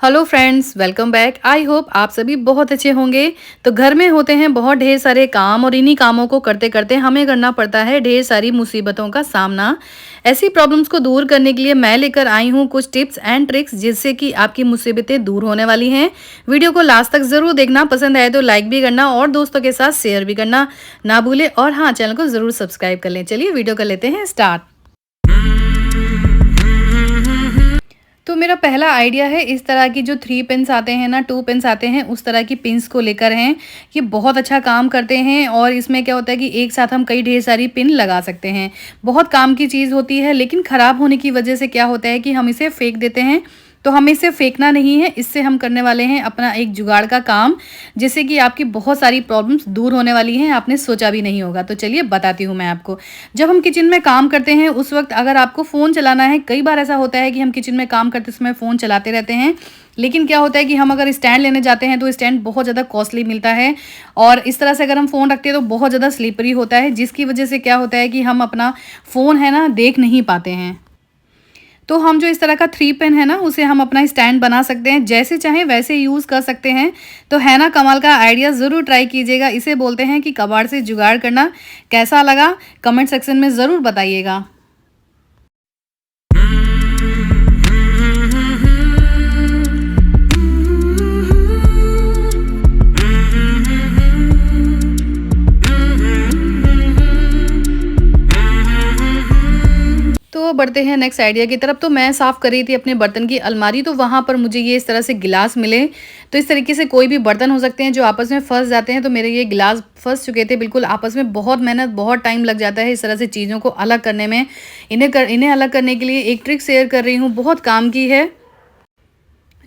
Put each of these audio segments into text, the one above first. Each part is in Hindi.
Hello friends, welcome back. I hope आप सभी बहुत अच्छे होंगे। तो घर में होते हैं बहुत ढेर सारे काम और इन्हीं कामों को करते करते हमें करना पड़ता है ढेर सारी मुसीबतों का सामना। ऐसी प्रॉब्लम्स को दूर करने के लिए मैं लेकर आई हूँ कुछ टिप्स एंड ट्रिक्स जिससे कि आपकी मुसीबतें दूर होने वाली हैं। वीडियो को लास्ट तक ज़रूर देखना, पसंद आए तो लाइक भी करना और दोस्तों के साथ शेयर भी करना ना भूले। और हाँ, चैनल को ज़रूर सब्सक्राइब कर लें। चलिए वीडियो कर लेते हैं स्टार्ट। तो मेरा पहला आइडिया है, इस तरह की जो 3 पिन्स आते हैं ना, 2 पिन्स आते हैं, उस तरह की पिन्स को लेकर हैं। ये बहुत अच्छा काम करते हैं और इसमें क्या होता है कि एक साथ हम कई ढेर सारी पिन लगा सकते हैं। बहुत काम की चीज़ होती है, लेकिन ख़राब होने की वजह से क्या होता है कि हम इसे फेंक देते हैं। तो हमें इसे फेंकना नहीं है, इससे हम करने वाले हैं अपना एक जुगाड़ का काम, जिससे कि आपकी बहुत सारी प्रॉब्लम्स दूर होने वाली हैं, आपने सोचा भी नहीं होगा। तो चलिए बताती हूँ मैं आपको। जब हम किचन में काम करते हैं उस वक्त अगर आपको फ़ोन चलाना है, कई बार ऐसा होता है कि हम किचन में काम करते समय फ़ोन चलाते रहते हैं, लेकिन क्या होता है कि हम अगर स्टैंड लेने जाते हैं तो स्टैंड बहुत ज़्यादा कॉस्टली मिलता है और इस तरह से अगर हम फ़ोन रखते हैं तो बहुत ज़्यादा स्लिपरी होता है, जिसकी वजह से क्या होता है कि हम अपना फ़ोन है ना देख नहीं पाते हैं। तो हम जो इस तरह का 3 पिन है ना, उसे हम अपना स्टैंड बना सकते हैं, जैसे चाहें वैसे यूज़ कर सकते हैं। तो है ना कमाल का आइडिया, ज़रूर ट्राई कीजिएगा। इसे बोलते हैं कि कबाड़ से जुगाड़ करना। कैसा लगा कमेंट सेक्शन में ज़रूर बताइएगा। तो बढ़ते हैं नेक्स्ट आइडिया की तरफ। तो मैं साफ़ कर रही थी अपने बर्तन की अलमारी, तो वहाँ पर मुझे ये इस तरह से गिलास मिले। तो इस तरीके से कोई भी बर्तन हो सकते हैं जो आपस में फंस जाते हैं। तो मेरे ये गिलास फंस चुके थे बिल्कुल आपस में। बहुत मेहनत, बहुत टाइम लग जाता है इस तरह से चीज़ों को अलग करने में। इन्हें अलग करने के लिए एक ट्रिक शेयर कर रही हूँ, बहुत काम की है।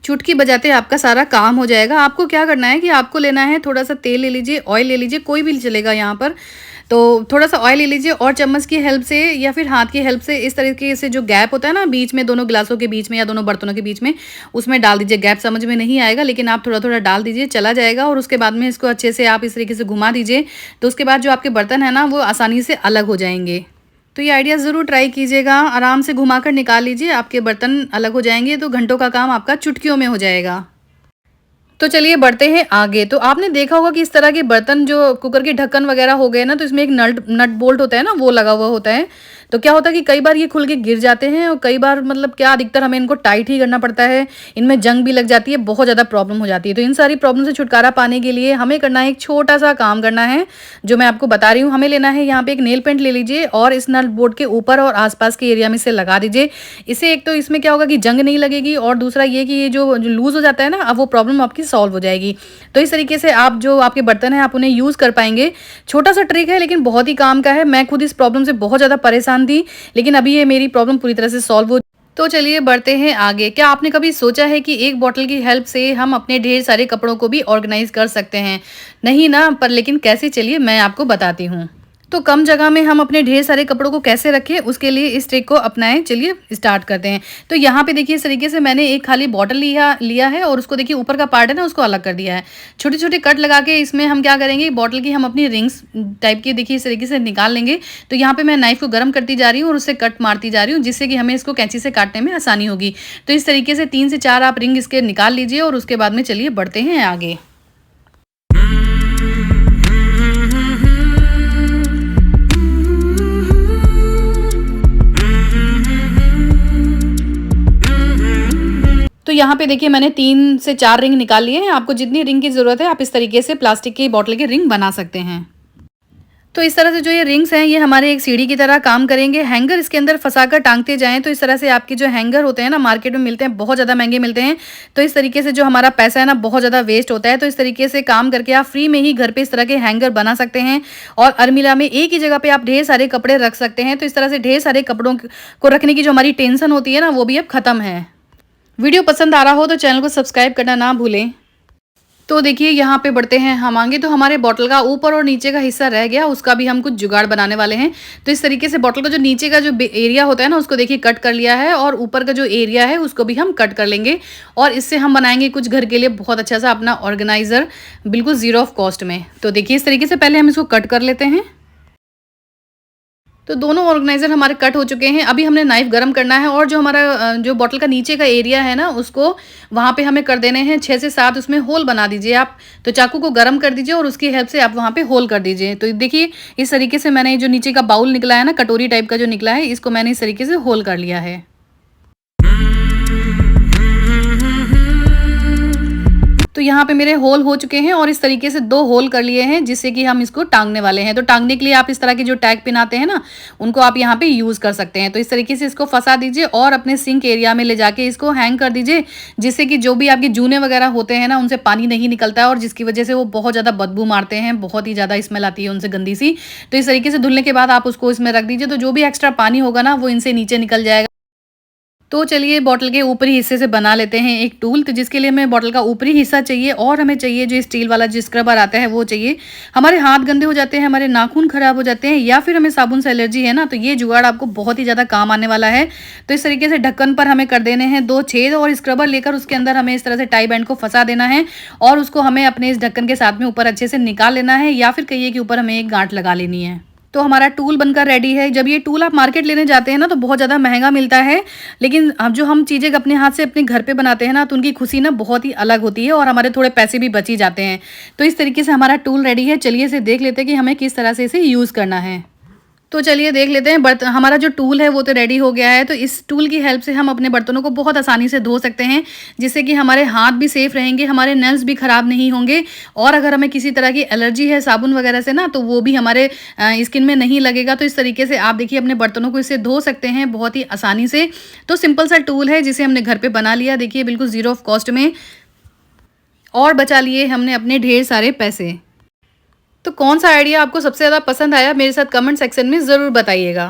चुटकी बजाते आपका सारा काम हो जाएगा। आपको क्या करना है कि आपको लेना है, थोड़ा सा तेल ले लीजिए, ऑयल ले लीजिए, कोई भी चलेगा यहाँ पर। तो थोड़ा सा ऑयल ले लीजिए और चम्मच की हेल्प से या फिर हाथ की हेल्प से इस तरीके से जो गैप होता है ना बीच में, दोनों गिलासों के बीच में या दोनों बर्तनों के बीच में, उसमें डाल दीजिए। गैप समझ में नहीं आएगा, लेकिन आप थोड़ा थोड़ा डाल दीजिए, चला जाएगा। और उसके बाद में इसको अच्छे से आप इस तरीके से घुमा दीजिए। तो उसके बाद जो आपके बर्तन है ना, वो आसानी से अलग हो जाएंगे। तो ये आइडिया ज़रूर ट्राई कीजिएगा। आराम से घुमाकर निकाल लीजिए, आपके बर्तन अलग हो जाएंगे। तो घंटों का काम आपका चुटकियों में हो जाएगा। तो चलिए बढ़ते हैं आगे। तो आपने देखा होगा कि इस तरह के बर्तन जो कुकर के ढक्कन वगैरह हो गए ना, तो इसमें एक नट बोल्ट होता है ना, वो लगा हुआ होता है। तो क्या होता है कि कई बार ये खुल के गिर जाते हैं और कई बार मतलब क्या अधिकतर हमें इनको टाइट ही करना पड़ता है। इनमें जंग भी लग जाती है, बहुत ज़्यादा प्रॉब्लम हो जाती है। तो इन सारी प्रॉब्लम से छुटकारा पाने के लिए हमें करना है, एक छोटा सा काम करना है जो मैं आपको बता रही हूँ। हमें लेना है यहाँ पे एक नेल पेंट ले लीजिए और इस नट बोल्ट के ऊपर और आसपास के एरिया में इसे लगा दीजिए। इससे एक तो इसमें क्या होगा कि जंग नहीं लगेगी और दूसरा ये कि ये जो लूज़ हो जाता है ना, अब वो प्रॉब्लम आपकी सॉल्व हो जाएगी। तो इस तरीके से आप जो आपके बर्तन हैं आप उन्हें यूज़ कर पाएंगे। छोटा सा ट्रिक है लेकिन बहुत ही काम का है। मैं खुद इस प्रॉब्लम से बहुत ज़्यादा परेशान थी, लेकिन अभी ये मेरी प्रॉब्लम पूरी तरह से सॉल्व हो। तो चलिए बढ़ते हैं आगे। क्या आपने कभी सोचा है कि एक बॉटल की हेल्प से हम अपने ढेर सारे कपड़ों को भी ऑर्गेनाइज कर सकते हैं? नहीं ना, पर लेकिन कैसे, चलिए मैं आपको बताती हूँ। तो कम जगह में हम अपने ढेर सारे कपड़ों को कैसे रखें, उसके लिए इस ट्रिक को अपनाएं। चलिए स्टार्ट करते हैं। तो यहाँ पे देखिए, इस तरीके से मैंने एक खाली बॉटल लिया है और उसको देखिए ऊपर का पार्ट है ना, उसको अलग कर दिया है। छोटे छोटे कट लगा के इसमें हम क्या करेंगे, बॉटल की हम अपनी रिंग्स टाइप की देखिए इस तरीके से निकाल लेंगे। तो यहाँ पे मैं नाइफ को गर्म करती जा रही हूँ और उससे कट मारती जा रही हूँ, जिससे कि हमें इसको कैंची से काटने में आसानी होगी। तो इस तरीके से 3 से 4 आप रिंग इसके निकाल लीजिए और उसके बाद में चलिए बढ़ते हैं आगे। तो यहाँ पे देखिए मैंने 3 से 4 रिंग निकाल लिए हैं। आपको जितनी रिंग की ज़रूरत है आप इस तरीके से प्लास्टिक की बॉटल के रिंग बना सकते हैं। तो इस तरह से जो ये रिंग्स हैं ये हमारे एक सीढ़ी की तरह काम करेंगे। हैंगर इसके अंदर फंसाकर टांगते जाएं। तो इस तरह से आपके जो हैंगर होते हैं ना, मार्केट में मिलते हैं, बहुत ज़्यादा महंगे मिलते हैं। तो इस तरीके से जो हमारा पैसा है ना, बहुत ज़्यादा वेस्ट होता है। तो इस तरीके से काम करके आप फ्री में ही घर पे इस तरह के हैंगर बना सकते हैं और अलमीरा में एक ही जगह पे आप ढेर सारे कपड़े रख सकते हैं। तो इस तरह से ढेर सारे कपड़ों को रखने की जो हमारी टेंशन होती है ना, वो भी अब ख़त्म है। वीडियो पसंद आ रहा हो तो चैनल को सब्सक्राइब करना ना भूलें। तो देखिए यहाँ पे बढ़ते हैं हम आगे। तो हमारे बॉटल का ऊपर और नीचे का हिस्सा रह गया, उसका भी हम कुछ जुगाड़ बनाने वाले हैं। तो इस तरीके से बॉटल का जो नीचे का जो एरिया होता है ना, उसको देखिए कट कर लिया है और ऊपर का जो एरिया है उसको भी हम कट कर लेंगे। और इससे हम बनाएंगे कुछ घर के लिए बहुत अच्छा सा अपना ऑर्गेनाइज़र, बिल्कुल ज़ीरो ऑफ कॉस्ट में। तो देखिए इस तरीके से पहले हम इसको कट कर लेते हैं। तो दोनों ऑर्गेनाइज़र हमारे कट हो चुके हैं। अभी हमने नाइफ़ गरम करना है और जो हमारा जो बॉटल का नीचे का एरिया है ना, उसको वहाँ पे हमें कर देने हैं 6 से 7 उसमें होल बना दीजिए आप। तो चाकू को गरम कर दीजिए और उसकी हेल्प से आप वहाँ पे होल कर दीजिए। तो देखिए इस तरीके से मैंने जो नीचे का बाउल निकला है ना, कटोरी टाइप का जो निकला है, इसको मैंने इस तरीके से होल कर लिया है। तो यहाँ पे मेरे होल हो चुके हैं और इस तरीके से 2 होल कर लिए हैं, जिससे कि हम इसको टांगने वाले हैं। तो टांगने के लिए आप इस तरह के जो टैग पिन आते हैं ना, उनको आप यहाँ पे यूज़ कर सकते हैं। तो इस तरीके से इसको फंसा दीजिए और अपने सिंक एरिया में ले जाके इसको हैंग कर दीजिए, जिससे कि जो भी आपके जूने वगैरह होते हैं ना, उनसे पानी नहीं निकलता है और जिसकी वजह से वो बहुत ज़्यादा बदबू मारते हैं, बहुत ही ज़्यादा स्मेल आती है उनसे गंदी सी। तो इस तरीके से धुलने के बाद आप उसको इसमें रख दीजिए, तो जो भी एक्स्ट्रा पानी होगा ना, वो इनसे नीचे निकल जाएगा। तो चलिए बॉटल के ऊपरी हिस्से से बना लेते हैं एक टूल। तो जिसके लिए हमें बॉटल का ऊपरी हिस्सा चाहिए और हमें चाहिए जो स्टील वाला जो स्क्रबर आता है वो चाहिए। हमारे हाथ गंदे हो जाते हैं, हमारे नाखून खराब हो जाते हैं, या फिर हमें साबुन से एलर्जी है ना, तो ये जुगाड़ आपको बहुत ही ज़्यादा काम आने वाला है। तो इस तरीके से ढक्कन पर हमें कर देने हैं 2 छेद और स्क्रबर लेकर उसके अंदर हमें इस तरह से टाई बैंड को फंसा देना है और उसको हमें अपने इस ढक्कन के साथ में ऊपर अच्छे से निकाल लेना है, या फिर कहिए कि ऊपर हमें एक गांठ लगा लेनी है। तो हमारा टूल बनकर रेडी है। जब ये टूल आप मार्केट लेने जाते हैं ना, तो बहुत ज़्यादा महंगा मिलता है, लेकिन अब जो हम चीज़ें अपने हाथ से अपने घर पे बनाते हैं ना, तो उनकी खुशी ना बहुत ही अलग होती है और हमारे थोड़े पैसे भी बच ही जाते हैं। तो इस तरीके से हमारा टूल रेडी है। चलिए इसे देख लेते हैं कि हमें किस तरह से इसे यूज़ करना है। तो चलिए देख लेते हैं। बर्तन हमारा जो टूल है वो तो रेडी हो गया है। तो इस टूल की हेल्प से हम अपने बर्तनों को बहुत आसानी से धो सकते हैं, जिससे कि हमारे हाथ भी सेफ रहेंगे, हमारे नेल्स भी ख़राब नहीं होंगे, और अगर हमें किसी तरह की एलर्जी है साबुन वगैरह से ना, तो वो भी हमारे स्किन में नहीं लगेगा। तो इस तरीके से आप देखिए अपने बर्तनों को इससे धो सकते हैं बहुत ही आसानी से। तो सिंपल सा टूल है जिसे हमने घर पर बना लिया, देखिए बिल्कुल ज़ीरो ऑफ कॉस्ट में, और बचा लिए हमने अपने ढेर सारे पैसे। तो कौन सा आइडिया आपको सबसे ज़्यादा पसंद आया, मेरे साथ कमेंट सेक्शन में ज़रूर बताइएगा।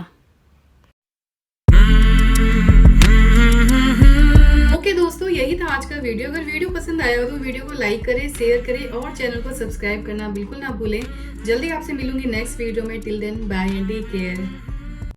ओके दोस्तों, यही था आज का वीडियो। अगर वीडियो पसंद आया हो तो वीडियो को लाइक करें, शेयर करें और चैनल को सब्सक्राइब करना बिल्कुल ना भूलें। जल्दी आपसे मिलूंगी नेक्स्ट वीडियो में। Till then bye and take care.